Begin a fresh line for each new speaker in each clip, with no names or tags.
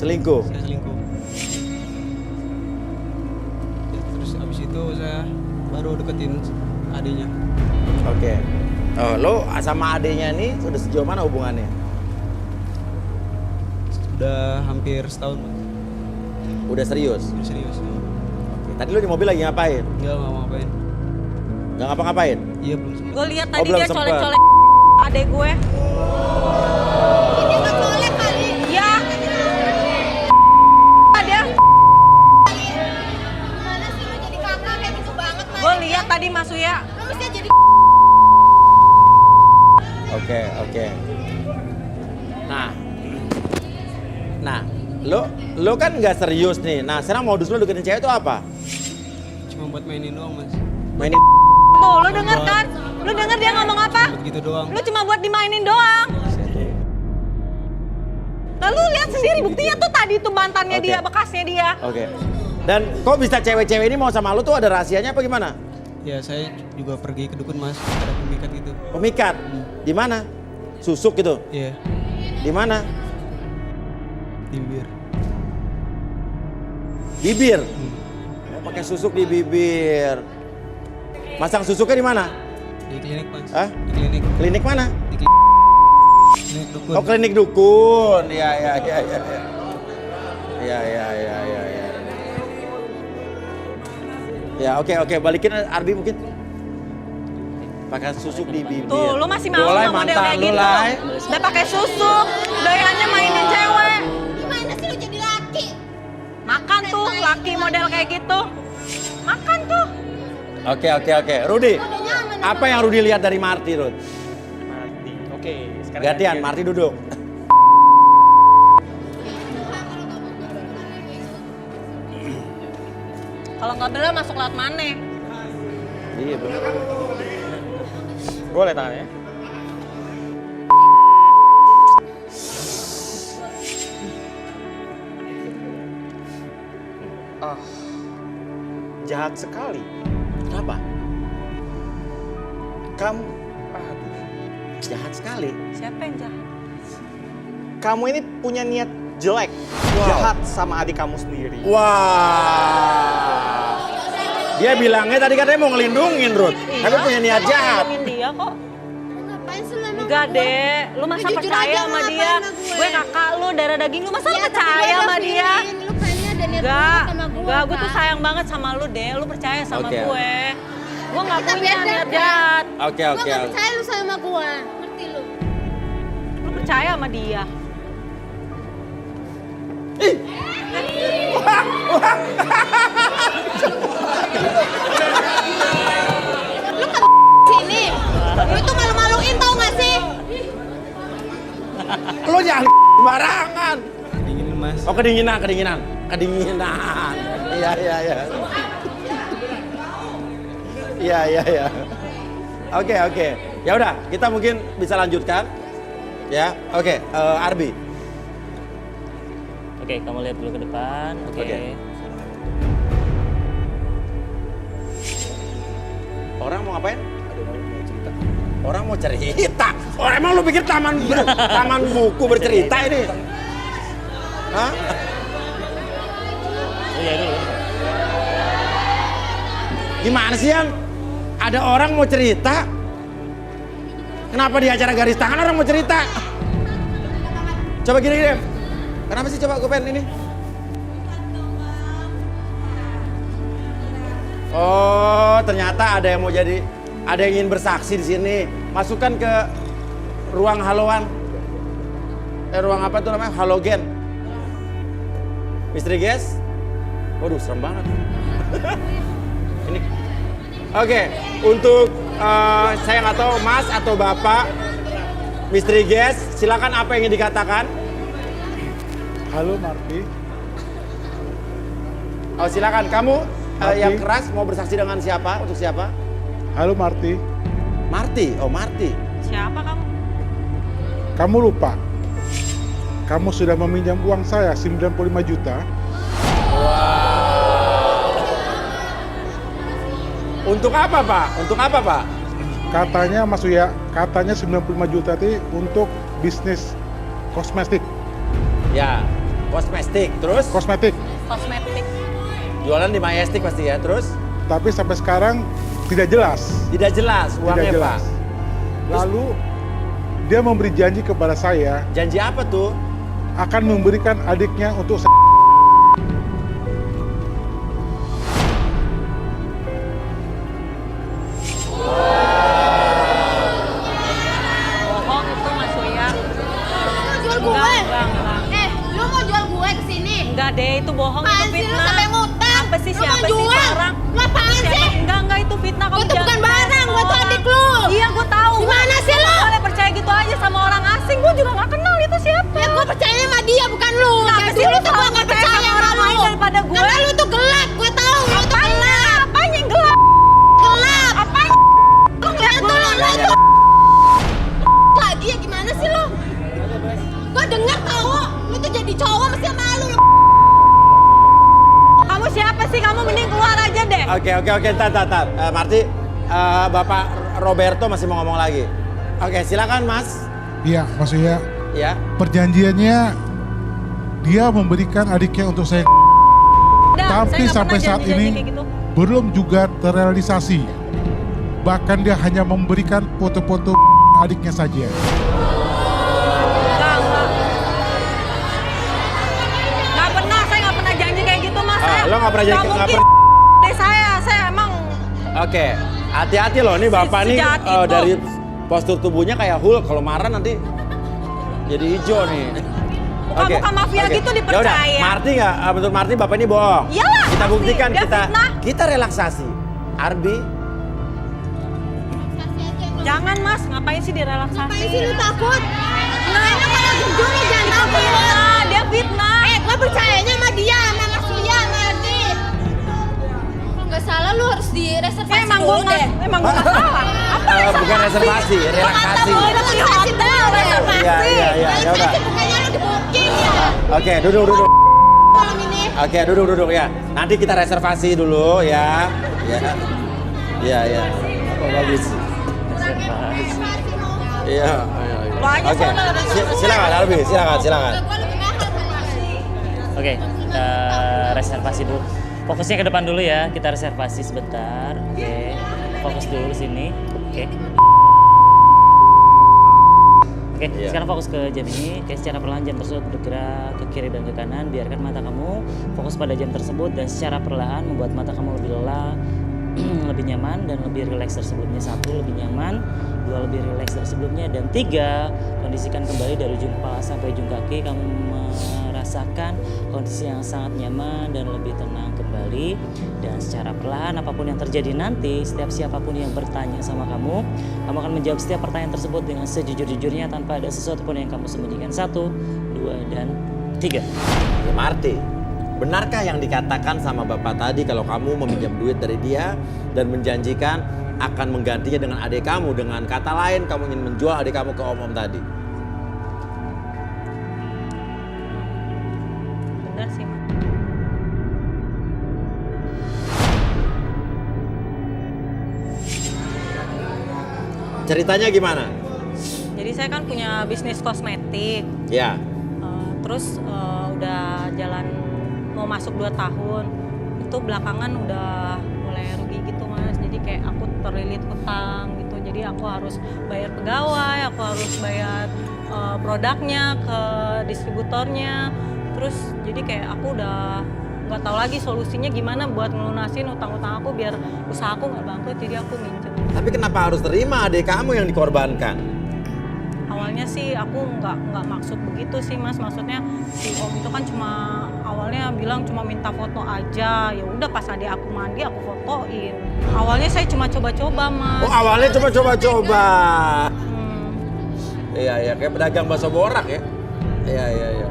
Selingkuh?
Saya selingkuh. Ya, terus abis itu saya baru deketin adiknya.
Oke. Oh, lo sama adiknya ini sudah sejauh mana hubungannya?
Udah hampir setahun, Mas.
Udah serius?
Udah serius.
Oke. Tadi lo di mobil lagi ngapain?
Enggak mau ngapain.
Gak ngapa-ngapain?
Iya belum sempet.
Gue lihat tadi
belum
dia
sempet.
colek-colek adek gue.
Ini mah colek kali.
Ya. Ada.
Gimana sih lo jadi kakak kayak gitu banget, Mas?
Gue lihat tadi Mas Uya.
Lo mesti jadi
Oke. Nah, lo kan nggak serius nih. Nah, sekarang modus lo deketin cewek itu apa?
Cuma buat mainin doang, Mas.
Mainin
Tuh, lu denger kan? Lu denger dia ngomong apa?
Buat gitu doang.
Lu cuma buat dimainin doang. Lalu lihat sendiri buktinya tuh tadi tuh mantannya
Oke.
dia, bekasnya dia.
Oke. Dan kok bisa cewek-cewek ini mau sama lo tuh ada rahasianya apa gimana?
Ya saya juga pergi ke dukun, Mas. Ada pemikat gitu.
Pemikat? Di mana? Susuk gitu?
Iya,
Di mana?
di bibir.
Bibir? Oh, pakai susuk di bibir. Masang susuknya di mana?
Di klinik, Mas.
Hah?
Di klinik.
Klinik mana?
Di klinik dukun.
Oh, klinik dukun. Iya. Ya, oke. Balikin Arbi mungkin. Pakai susuk di bibir.
Tuh, lu masih mau
Lai,
sama model
mantan
kayak
lu,
gitu.
Lai.
Udah pakai susuk, doyannya mainin cewek.
gimana sih lo jadi laki?
Makan tuh, laki model kayak gitu. Makan tuh.
Oke. Rudi, apa yang Rudi lihat dari Marty, Rud?
Marty. Oke, sekarang
Gantian, Marty duduk.
Kalau nggak bener masuk lewat mana?
Iya, bener.
boleh tangannya. Ah, jahat sekali.
Kenapa?
Kamu, aduh,
Jahat sekali.
Siapa yang jahat?
kamu ini punya niat jelek, jahat sama adik kamu sendiri.
Wah. Dia bilangnya tadi katanya mau ngelindungin, Rud. Tapi punya niat
Gua
jahat.
ngelindungin dia kok.
Ngapain sih lo emang?
Enggak deh, lu masa
Jujur
percaya
aja,
sama
ngapain
dia?
sama gue?
Gue kakak lu, darah daging lu, masa lu
Iya, tapi
percaya
gue
sama
udah
dia?
feeling, lo kayaknya ada niat
Enggak,
buruk sama gue.
enggak, gue tuh
Kak.
sayang banget sama lu deh, lu percaya sama
Oke.
gue. Gue nggak
Kita
punya
beda,
niat
kan?
jahat.
Oke.
Gue gak percaya lu sama gue, ngerti lu?
Lu percaya sama dia.
Lu kan sini. Lu tuh malu-maluin tau gak sih?
Lo jangan sembarangan.
Dinginin, Mas.
Oh, kedinginan. Iya. Oke. Ya udah, kita mungkin bisa lanjutkan. Ya, oke. Arbi.
Oke, kamu lihat dulu ke depan. Oke.
Oke. Orang mau ngapain? Orang mau cerita. Oh, emang lu pikir taman buku bercerita ini? Hah?
Oh, iya dulu.
Gimana sih, Yang? Ada orang mau cerita? Kenapa di acara garis tangan orang mau cerita? Coba gini, Dev. Kenapa sih coba gue pengen ini? Oh, ternyata ada yang mau ada yang ingin bersaksi di sini. Masukkan ke ruang haloan. Ruang apa tuh namanya? Halogen. Misteri guys? Waduh, serem banget. Ini. Oke, untuk saya nggak tahu Mas atau Bapak, Misteri guys, silakan apa yang ingin dikatakan?
Halo Marty,
Oh, silakan kamu
Marty.
yang keras mau bersaksi dengan siapa? Untuk siapa?
halo Marty,
Marty. Oh, Marty.
Siapa kamu?
kamu lupa? Kamu sudah meminjam uang saya 95 juta.
Untuk apa, Pak? Untuk apa, Pak?
Katanya Mas Uya, katanya 95 juta itu untuk bisnis kosmetik.
Ya, Kosmetik, terus?
kosmetik.
Kosmetik.
Jualan di Majestic pasti ya, terus?
Tapi sampai sekarang tidak jelas.
Tidak jelas uangnya,
Tidak jelas.
Pak.
Lalu dia memberi janji kepada saya
Janji apa tuh?
akan memberikan adiknya untuk saya.
Bohong itu Mas Uya.
Mau jual gue?
Enggak.
Lu mau jual gue kesini?
Enggak deh, itu bohong, itu
Apaan sih lu
fitnah.
sampai ngutang?
Apa sih,
Lu
siapa
mau
sih
jual?
barang?
Lu apaan
Siapa?
sih?
Enggak, itu fitnah. Kamu
Gue tuh
jangan
bukan
percaya
barang,
sama
gue tuh
orang.
adik lu.
Iya, gue tahu.
Gimana sih lu?
Boleh percaya gitu aja sama orang asing, gue juga gak kenal itu siapa.
Ya gue percaya sama dia bukan lu.
Kenapa
Jadi
sih
lu
lu
tuh
selalu
gue gak
percaya
percaya
sama
sama
orang lain
lu.
daripada gue?
Karena lu tuh gelap, gue tahu. Lu tuh gelap.
Apanya yang gelap?
Gelap.
Apanya? Lu ngeliat
Lu
gue?
tuh lagi ya gimana sih lu? Gue denger tau, lu tuh jadi cowok mesti sama lu.
Kamu siapa sih? Kamu mending keluar aja deh.
Oke, tar. Marty, Bapak Roberto masih mau ngomong lagi. Oke, silakan Mas.
Iya, maksudnya
Ya.
perjanjiannya dia memberikan adiknya untuk saya,
Udah,
tapi
saya nggak
sampai
pernah
saat
janji-janji
ini
kayak gitu.
belum juga terrealisasi. Bahkan dia hanya memberikan foto-foto adiknya saja.
Enggak. Nggak pernah, saya nggak pernah janji kayak gitu Mas.
Lo nggak pernah janji,
Nggak
nggak
mungkin deh saya emang
Oke, hati-hati loh nih Bapak nih
sejahat itu.
dari postur tubuhnya kayak Hulk. Kalau marah nanti jadi hijau nih.
Bukan mafia gitu dipercaya.
Yaudah, Marty nggak? Betul Marty Bapak ini bohong.
Iyalah,
Kita
pasti.
buktikan,
Dia fitnah.
kita relaksasi. Arbi,
Jangan Mas, ngapain sih direlaksasi?
Ngapain sih lu takut? Nah, enak kalau jujur lu jangan takut.
Dia fitnah.
Gue percayanya sama dia, sama Mas Surya, sama Ardi. Kalau nggak salah lu harus direservasi
Emang
dulu
gue
deh.
nggak salah.
bukan reservasi, relaksasi.
Reservasi dulu, reservasi.
Iya, ya udah.
Reservasi bukannya lu di booking ya.
Oke, duduk.
Malam ini.
Oke, duduk ya. Nanti kita reservasi dulu ya. Iya. Oh, bagus.
Reservasi mau.
Iya.
Banyak
Oke,
soalnya.
silakan Arbi, silakan.
Gue lebih mahal reservasi.
Oke, reservasi dulu. Fokusnya ke depan dulu ya, kita reservasi sebentar. Oke, fokus dulu ke sini. Oke. Oke,
Iya.
sekarang fokus ke jam ini. Oke, secara perlahan jam tersebut bergerak ke kiri dan ke kanan. Biarkan mata kamu fokus pada jam tersebut dan secara perlahan membuat mata kamu lebih lelah, lebih nyaman dan lebih rileks dari sebelumnya. 1, lebih nyaman. 2, lebih rileks dari sebelumnya. Dan 3, kondisikan kembali dari ujung kepala sampai ujung kaki. Kamu merasakan kondisi yang sangat nyaman dan lebih tenang kembali. Dan secara perlahan apapun yang terjadi nanti, setiap siapapun yang bertanya sama kamu akan menjawab setiap pertanyaan tersebut dengan sejujur-jujurnya tanpa ada sesuatu pun yang kamu sembunyikan. 1, 2, dan 3.
Marty, benarkah yang dikatakan sama Bapak tadi kalau kamu meminjam duit dari dia dan menjanjikan akan menggantinya dengan adik kamu? Dengan kata lain, kamu ingin menjual adik kamu ke om-om tadi?
Bener sih Mas.
Ceritanya gimana?
Jadi saya kan punya bisnis kosmetik.
Ya.
Terus udah jalan mau masuk 2 tahun. Itu belakangan udah mulai rugi gitu Mas. Jadi kayak aku terlilit hutang gitu. Jadi aku harus bayar pegawai, aku harus bayar produknya ke distributornya. Terus jadi kayak aku udah nggak tahu lagi solusinya gimana buat ngelunasin utang-utang aku biar usaha aku nggak bangkrut. Jadi aku minjem.
Tapi kenapa harus terima adik kamu yang dikorbankan?
Awalnya sih aku nggak maksud begitu sih Mas, maksudnya si Om itu kan cuma awalnya bilang cuma minta foto aja, ya udah pas adik aku mandi aku fotoin. Awalnya saya cuma coba-coba Mas.
Oh, awalnya cuma coba-coba.
Hmm.
Iya, kayak pedagang bakso borak ya. Iya.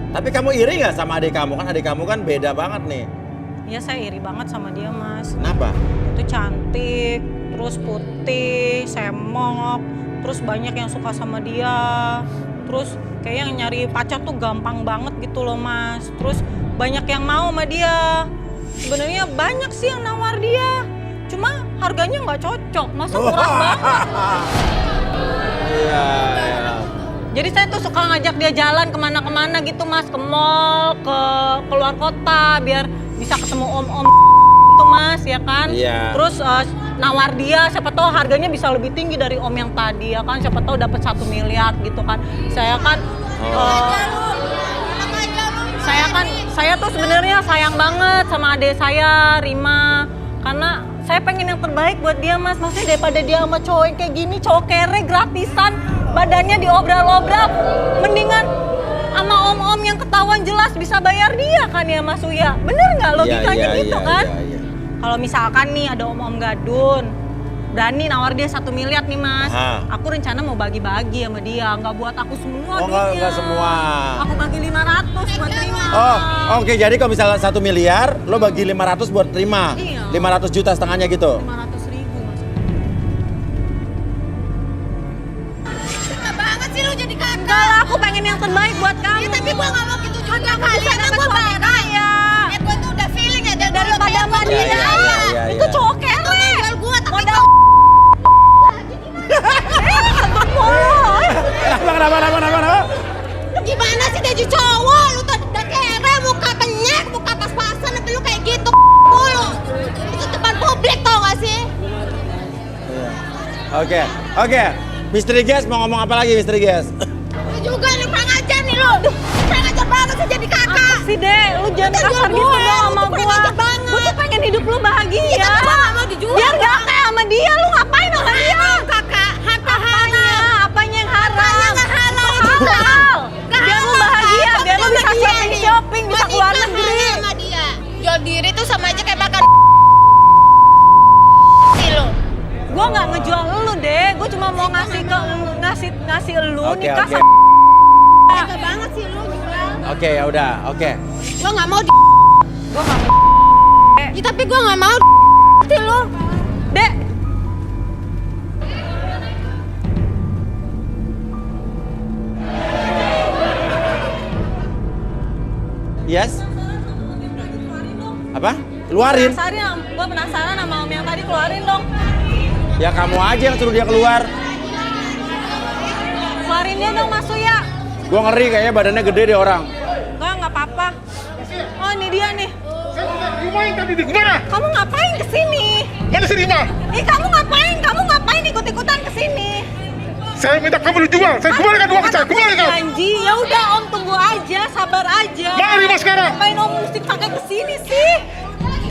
Tapi kamu iri nggak sama adik kamu? Kan adik kamu kan beda banget nih.
Iya saya iri banget sama dia Mas.
Kenapa?
Itu cantik, terus putih, semok, terus banyak yang suka sama dia. Terus kayak yang nyari pacar tuh gampang banget gitu loh Mas. Terus banyak yang mau sama dia. Sebenarnya banyak sih yang nawar dia. Cuma harganya nggak cocok, masa murah banget.
Iya.
Jadi saya tuh suka ngajak dia jalan kemana-kemana gitu mas, ke mall, ke keluar kota, biar bisa ketemu om-om itu mas, ya kan?
Iya.
Terus nawar dia, siapa tahu harganya bisa lebih tinggi dari om yang tadi, ya kan? Siapa tahu dapat 1 miliar gitu kan? Saya kan, saya tuh sebenarnya sayang banget sama adik saya, Rima, karena saya pengen yang terbaik buat dia mas. Maksudnya daripada dia sama cowok kayak gini, cowok kere gratisan, badannya diobral-obral, mendingan sama om-om yang ketahuan jelas bisa bayar dia kan ya Mas Uya. Bener nggak logikanya gitu kan?
Iya.
Kalau misalkan nih ada om-om gadun, berani nawar dia 1 miliar nih mas, aku rencana mau bagi-bagi sama dia, nggak buat aku semua duitnya.
Nggak semua.
Aku bagi 500 buat Rima.
Oke, jadi kalau misalnya 1 miliar, lo bagi 500 buat Rima.
Iya.
500 juta setengahnya gitu.
500.000 mas.
Suka banget sih lu jadi kakak.
Enggak lah, aku pengen yang terbaik buat kamu.
Ya, tapi gua nggak mau gitu juga kali.
bisa
Karena
dapet
gua
suami
marah.
kaya.
Gua tuh udah feeling ya
Daripada sama dia.
Iya.
Itu cowok kere.
Jual gua tapi
Modal.
Kenapa?
gimana sih jadi cowok? Lu tuh udah kere, muka penyek, muka pas-pasan, tapi lu kayak gitu mulu. Itu depan publik tau gak sih?
Oke. Misteri Guys mau ngomong apa lagi Misteri Guys?
Lu juga nih kurang ajar nih lu. Kurang ajar banget sih jadi kakak.
Apa sih Dek? Lu jangan
Kita
kasar
jual
gitu
gua,
dong
lu
sama
tuh kurang
gua.
ajar banget.
Gua tuh pengen hidup lu bahagia.
Iya, tapi gua nggak mau dijual.
Biar gak kayak sama dia, lu ngapain sama dia?
Kakak,
Apanya yang haram?
Apanya nggak halal?
Itu halal.
Nggak
Biar lu
halal.
bahagia,
Aku
biar lu
sama
bisa
dia nih.
shopping, bisa
Gua
keluar
nikah
negeri.
sama dia. Jual diri tuh sama aja kayak makan sih lu.
Gua nggak ngejual lu deh, gua cuma mau ngasih ke ngasih lu
Oke.
nikah sama.
Tega banget sih lu jual.
Oke, ya udah. Oke.
Gua nggak mau
Gua nggak mau.
Ya, tapi gua nggak mau sih lu.
Dek,
Yes? Apa? Keluarin?
gua penasaran sama om yang tadi, keluarin dong.
Ya kamu aja yang suruh dia keluar.
Keluarin dia dong Mas Uya.
Gua ngeri kayaknya badannya gede deh orang.
Nggak apa-apa. Oh ini dia nih.
Rima yang tadi di mana?
Kamu ngapain kesini?
Mana si Rima?
Kamu ngapain ikut-ikutan kesini?
Saya minta kamu dijual. Saya kembalikan uang saya. Kembalikan.
Janji, ya udah om tunggu aja, sabar aja.
Mana Rima sekarang?
Ngapain om mesti pakai kesini sih?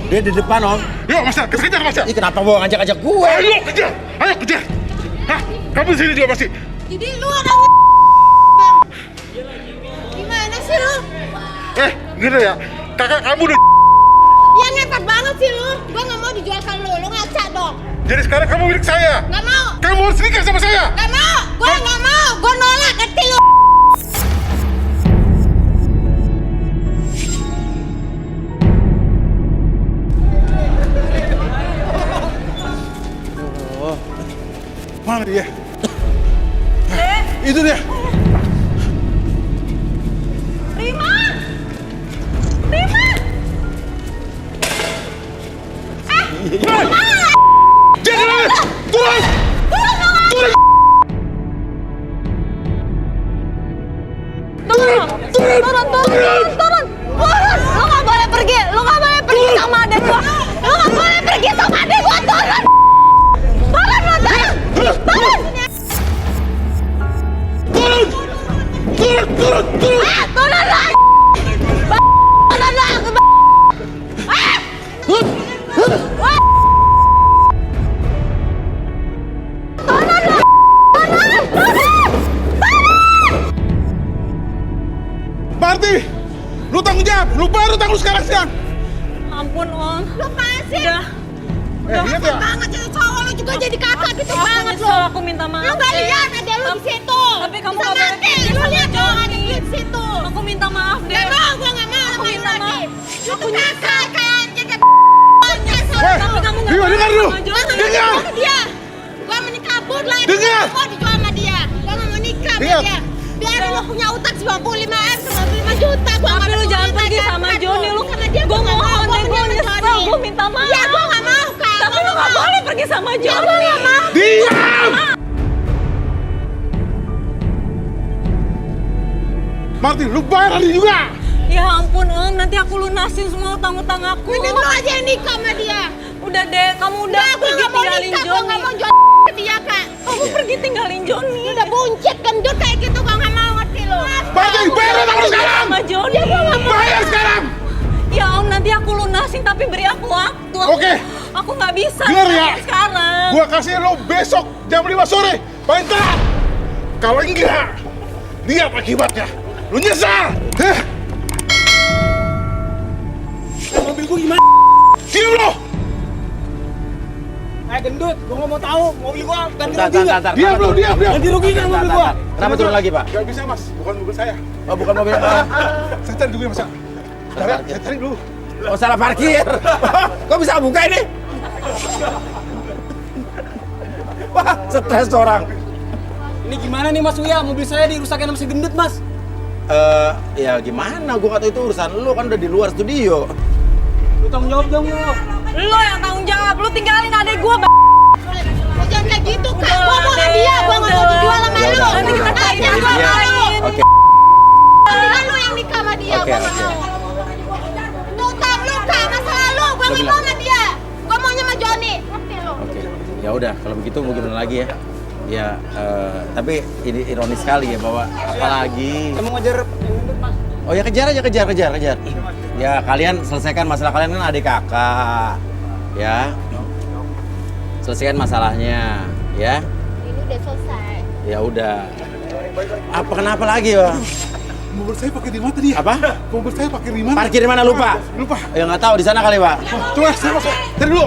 Dia di depan om.
Yuk Mas, kejar Mas.
Ih kenapa bawa ngajak-ngajak gue?
Ayo kejar. Hah, kamu di sini juga pasti.
Jadi lu orang gimana sih lu?
Gitu ya. Kakak kamu udah.
Ya ngepet banget sih lu. Gua nggak mau dijualkan lu ngaca dong.
Jadi sekarang kamu milik saya.
Nggak mau.
Kamu harus nikah sama saya.
Nggak mau. Gua nggak mau. Gua nolak ngerti lu.
Mana dia? Itu dia.
Rima!
Jangan! Turun!
Turun! Lu nggak boleh pergi sama adek gua. Lu nggak boleh pergi sama adek gua, turun!
Marti! Lu tanggung jawab! Lu baru tanggung sekarang!
Ampun om.
Lu apaan sih?
Udah.
Lihat ya?
Banget jadi cowok lu juga jadi kakak gitu banget lu.
Nyesel, aku minta maaf.
Lu nggak
deh.
lihat ada lu di situ.
Tapi kamu
Bisa
nggak boleh
mati.
pergi
Lu
sama
lihat dong ada
Johnny.
di situ.
Aku minta maaf deh.
Nggak mau, gua nggak mau.
Aku
sama
minta
lu lagi.
maaf.
Lu tuh kakak kayak anjing kayak
Tapi kamu nggak
Rima,
boleh
dengar dulu.
sama Johnny.
Dengar!
sama dia. Gua mau kabur lah.
Dengar!
Gua dijual sama dia. Gua nggak mau nikah sama
Dengar!
dia. Biar lu punya utang 95M sama 5 juta. Gua
Tapi
nggak
lu
mau
jangan
nikah
pergi sama
sama
Johnny, lu.
Sama dia
Gua
nggak mau.
mohon deh, gua
pergi sama
nyesel,
Johnny.
gua minta maaf.
Ya gua nggak mau kak.
Tapi lu nggak boleh pergi sama Johnny.
Gua nggak mau.
Diam! Martin, lu bayar Adi juga.
Ya ampun Om, nanti aku lunasin semua utang-utang aku.
Mending lu aja yang nikah sama dia.
Udah deh, kamu udah
Gue
pergi
gak mau
tinggalin
nikah, gue
Joni.
gak mau jual dia kak.
Kamu pergi tinggalin Joni.
Udah buncit, gendut kayak gitu, gue gak mau ngerti lu.
Martin, bayar utang lu sekarang.
Sama Joni.
Bayar sekarang.
Ya Om, nanti aku lunasin tapi beri aku waktu.
Oke.
Aku nggak bisa
Dengar ya.
sekarang.
Gua kasih lo besok jam 5 sore. Paling telat. Kalau enggak, lihat akibatnya. Lu nyesal.
Mobil gua gimana?
Diam lo.
Gendut, gua nggak mau tahu mobil gua ganti
Bentar,
rugi nggak?
bentar,
Diam lo, diam.
Ganti rugi nggak mobil gua?
Kenapa turun lagi, Pak?
Gak bisa mas, bukan mobil saya.
Oh, bukan mobil.
Saya cari dulu ya mas. Saya cari dulu.
Oh, salah parkir. Kok bisa buka ini? Wah, stres orang.
Ini gimana nih Mas Uya? Mobil saya dirusakin sama si gendut Mas.
Ya gimana? Gue kata itu urusan lu, kan udah di luar studio.
Lu tanggung jawab dong lu.
Lo yang tanggung jawab. Lo tinggalin adek gua.
Lu jangan kayak gitu kak, gue mau sama dia, gue gak mau dijual sama
Ya
lu.
udah.
Nanti kita cari
Jangan
yang
sama
lain.
lu.
Oke.
Mendingan lu yang nikah sama dia,
Oke,
gue gak
oke.
mau. Tutang lu kak, masalah lu, gue gak mau sama dia. Gue maunya sama Joni, ngerti lu?
Oke. Ya udah, kalau begitu mau gimana lagi ya? Ya, tapi ini ironis sekali ya bahwa apalagi.
Kita mau ngejar yang gendut Mas.
Oh ya kejar aja, kejar. Ya kalian selesaikan masalah kalian kan adik kakak, ya. Selesaikan masalahnya, ya.
Ini udah selesai.
Ya udah. Apa kenapa lagi ya?
Mobil saya pakai di mana tadi?
Apa?
Mobil saya pakai di mana?
Parkir di mana lupa?
Lupa.
Ya nggak tahu di sana kali, Pak.
Coba saya masuk. Cari dulu.